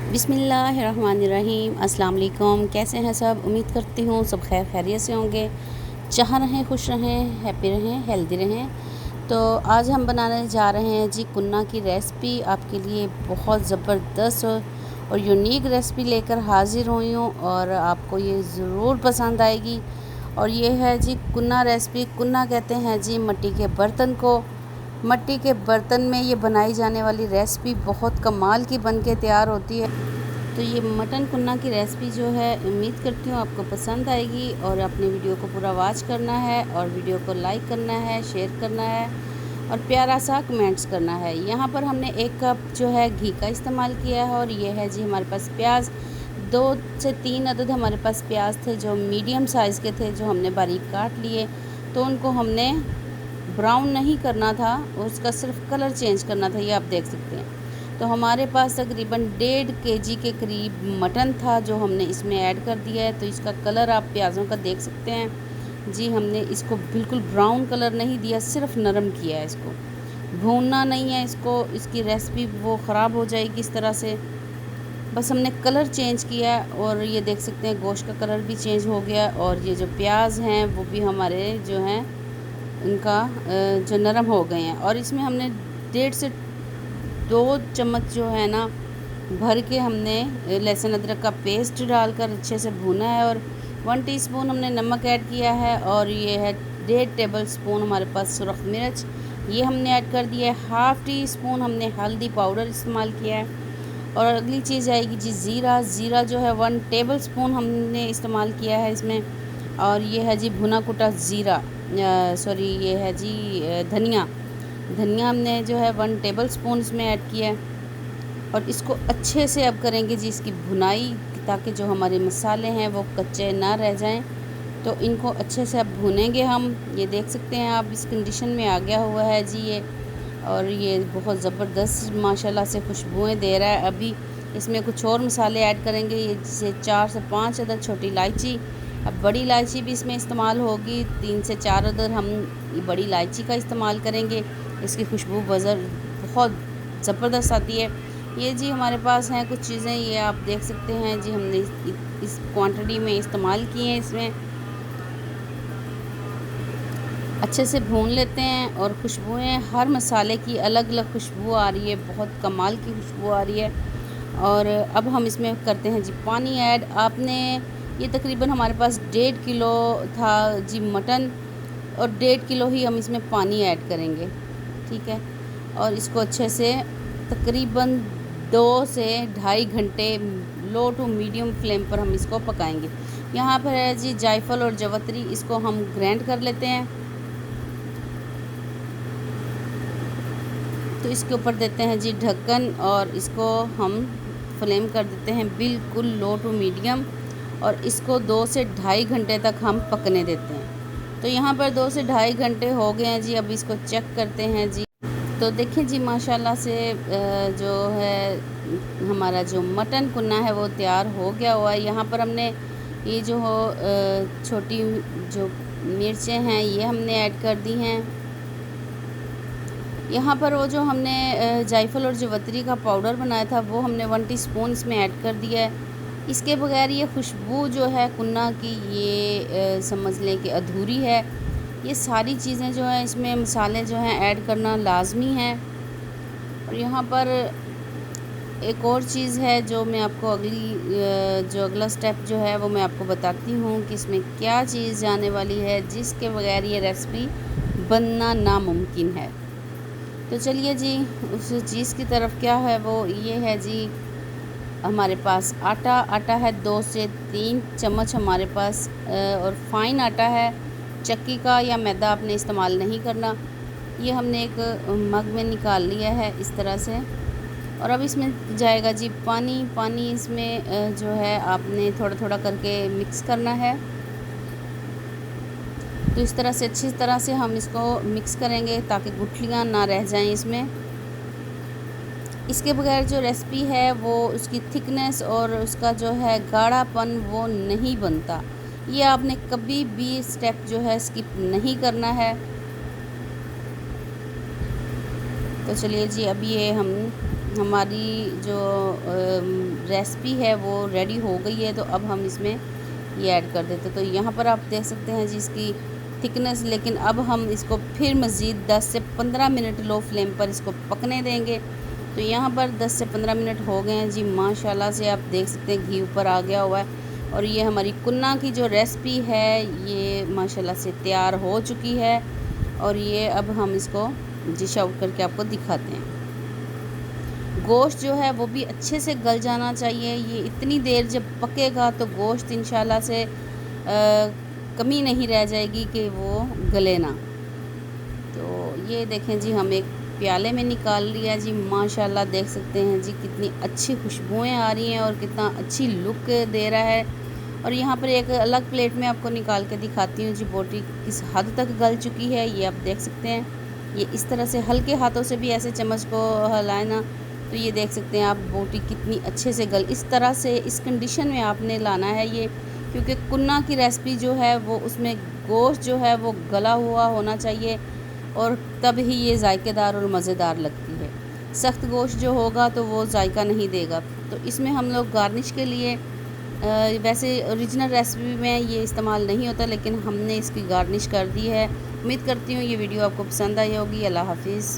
बिस्मिल्लाहिर्रहमानिर्रहीम। अस्सलाम वालेकुम। कैसे हैं सब? उम्मीद करती हूँ सब खैर खैरियत से होंगे। जहाँ रहें खुश रहें, हैप्पी रहें, हेल्दी रहें। तो आज हम बनाने जा रहे हैं जी कुन्ना की रेसिपी। आपके लिए बहुत ज़बरदस्त और यूनिक रेसिपी लेकर हाज़िर हुई हूँ और आपको ये ज़रूर पसंद आएगी। और ये है जी कुन्ना रेसिपी। कुन्ना कहते हैं जी मिट्टी के बर्तन को। मिट्टी के बर्तन में ये बनाई जाने वाली रेसिपी बहुत कमाल की बन के तैयार होती है। तो ये मटन कुन्ना की रेसिपी जो है उम्मीद करती हूँ आपको पसंद आएगी। और अपने वीडियो को पूरा वॉच करना है और वीडियो को लाइक करना है, शेयर करना है और प्यारा सा कमेंट्स करना है। यहाँ पर हमने 1 कप जो है घी का इस्तेमाल किया है। और ये है जी हमारे पास प्याज, 2 से 3 अदद हमारे पास प्याज थे जो मीडियम साइज़ के थे, जो हमने बारीक काट लिए। तो उनको हमने ब्राउन नहीं करना था, उसका सिर्फ कलर चेंज करना था। ये आप देख सकते हैं। तो हमारे पास तकरीबन 1.5 केजी के करीब मटन था जो हमने इसमें ऐड कर दिया है। तो इसका कलर आप प्याज़ों का देख सकते हैं जी। हमने इसको बिल्कुल ब्राउन कलर नहीं दिया, सिर्फ नरम किया है। इसको भूनना नहीं है, इसको इसकी रेसिपी वो ख़राब हो जाएगी इस तरह से। बस हमने कलर चेंज किया और ये देख सकते हैं गोश्त का कलर भी चेंज हो गया। और ये जो प्याज हैं वो भी हमारे जो हैं इनका जो नरम हो गए हैं। और इसमें हमने 1.5 से 2 चम्मच जो है ना भर के हमने लहसुन अदरक का पेस्ट डालकर अच्छे से भुना है। और 1 टीस्पून हमने नमक ऐड किया है। और ये है 1.5 टेबल स्पून हमारे पास सुरख मिर्च, ये हमने ऐड कर दिया है। हाफ़ टी स्पून हमने हल्दी पाउडर इस्तेमाल किया है। और अगली चीज़ आएगी जी ज़ीरा। ज़ीरा जो है 1 टेबल स्पून हमने इस्तेमाल किया है इसमें। और ये है जी भुना कुटा ज़ीरा, सॉरी ये है जी धनिया। धनिया हमने जो है 1 टेबल स्पून इसमें ऐड किया है। और इसको अच्छे से अब करेंगे जी इसकी भुनाई, ताकि जो हमारे मसाले हैं वो कच्चे ना रह जाएं। तो इनको अच्छे से अब भुनेंगे हम। ये देख सकते हैं आप इस कंडीशन में आ गया हुआ है जी ये। और ये बहुत ज़बरदस्त माशाल्लाह से खुशबुएं दे रहा है। अभी इसमें कुछ और मसाले ऐड करेंगे, ये जैसे 4 से 5 अदद छोटी इलायची। अब बड़ी इलायची भी इसमें इस्तेमाल होगी, 3 से 4 अदद हम बड़ी इलायची का इस्तेमाल करेंगे। इसकी खुशबू बहुत ज़बरदस्त आती है। ये जी हमारे पास हैं कुछ चीज़ें, ये आप देख सकते हैं जी हमने इस क्वांटिटी में इस्तेमाल की हैं। इसमें अच्छे से भून लेते हैं। और खुशबुएं हर मसाले की अलग अलग खुशबू आ रही है, बहुत कमाल की खुशबू आ रही है। और अब हम इसमें करते हैं जी पानी ऐड। आपने ये तकरीबन हमारे पास 1.5 किलो था जी मटन, और 1.5 किलो ही हम इसमें पानी ऐड करेंगे, ठीक है। और इसको अच्छे से तकरीबन 2 से ढाई घंटे लो टू मीडियम फ्लेम पर हम इसको पकाएंगे। यहाँ पर है जी जायफल और जवतरी, इसको हम ग्राइंड कर लेते हैं। तो इसके ऊपर देते हैं जी ढक्कन और इसको हम फ्लेम कर देते हैं बिल्कुल लो टू मीडियम। और इसको 2 से ढाई घंटे तक हम पकने देते हैं। तो यहाँ पर 2 से ढाई घंटे हो गए हैं जी। अब इसको चेक करते हैं जी। तो देखिए जी माशाल्लाह से जो है हमारा जो मटन कुन्ना है वो तैयार हो गया हुआ है। यहाँ पर हमने ये जो छोटी जो मिर्चें हैं ये हमने ऐड कर दी हैं। यहाँ पर वो जो हमने जायफल और जवतरी का पाउडर बनाया था वो हमने 1 टीस्पून इसमें ऐड कर दिया है। इसके बगैर ये खुशबू जो है कुन्ना की ये समझ लें कि अधूरी है। ये सारी चीज़ें जो हैं इसमें मसाले जो हैं ऐड करना लाजमी है। और यहाँ पर एक और चीज़ है जो मैं आपको जो अगला स्टेप जो है वो मैं आपको बताती हूँ कि इसमें क्या चीज़ जाने वाली है जिसके बगैर ये रेसिपी बनना नामुमकिन है। तो चलिए जी उस चीज़ की तरफ क्या है वो ये है जी हमारे पास आटा है 2 से 3 चम्मच हमारे पास। और फ़ाइन आटा है, चक्की का या मैदा आपने इस्तेमाल नहीं करना। ये हमने एक मग में निकाल लिया है इस तरह से। और अब इसमें जाएगा जी पानी इसमें जो है आपने थोड़ा थोड़ा करके मिक्स करना है। तो इस तरह से अच्छी तरह से हम इसको मिक्स करेंगे ताकि गुठलियाँ ना रह जाएं इसमें। इसके बगैर जो रेसिपी है वो उसकी थिकनेस और उसका जो है गाढ़ापन वो नहीं बनता। ये आपने कभी भी स्टेप जो है स्किप नहीं करना है। तो चलिए जी अब ये हमारी जो रेसिपी है वो रेडी हो गई है। तो अब हम इसमें ये ऐड कर देते। तो यहाँ पर आप देख सकते हैं जी इसकी थिकनेस। लेकिन अब हम इसको फिर मज़ीद 10 से 15 मिनट लो फ्लेम पर इसको पकने देंगे। तो यहाँ पर 10 से 15 मिनट हो गए हैं जी। माशाल्लाह से आप देख सकते हैं घी ऊपर आ गया हुआ है। और ये हमारी कुन्ना की जो रेसिपी है ये माशाल्लाह से तैयार हो चुकी है। और ये अब हम इसको डिश आउट करके आपको दिखाते हैं। गोश्त जो है वो भी अच्छे से गल जाना चाहिए। ये इतनी देर जब पकेगा तो गोश्त इंशाल्लाह से कमी नहीं रह जाएगी कि वो गले ना। तो ये देखें जी, हम एक प्याले में निकाल लिया जी। माशाल्लाह देख सकते हैं जी कितनी अच्छी खुशबुएं आ रही हैं और कितना अच्छी लुक दे रहा है। और यहाँ पर एक अलग प्लेट में आपको निकाल के दिखाती हूँ जी बोटी किस हद तक गल चुकी है। ये आप देख सकते हैं, ये इस तरह से हल्के हाथों से भी ऐसे चम्मच को हिलाए ना तो ये देख सकते हैं आप बोटी कितनी अच्छे से गल। इस तरह से इस कंडीशन में आपने लाना है ये, क्योंकि कुन्ना की रेसिपी जो है वो उसमें गोश्त जो है वो गला हुआ होना चाहिए और तब ही ये जायकेदार और मज़ेदार लगती है। सख्त गोश्त जो होगा तो वो जायका नहीं देगा। तो इसमें हम लोग गार्निश के लिए वैसे ओरिजिनल रेसिपी में ये इस्तेमाल नहीं होता, लेकिन हमने इसकी गार्निश कर दी है। उम्मीद करती हूँ ये वीडियो आपको पसंद आई होगी। अल्लाह हाफिज़।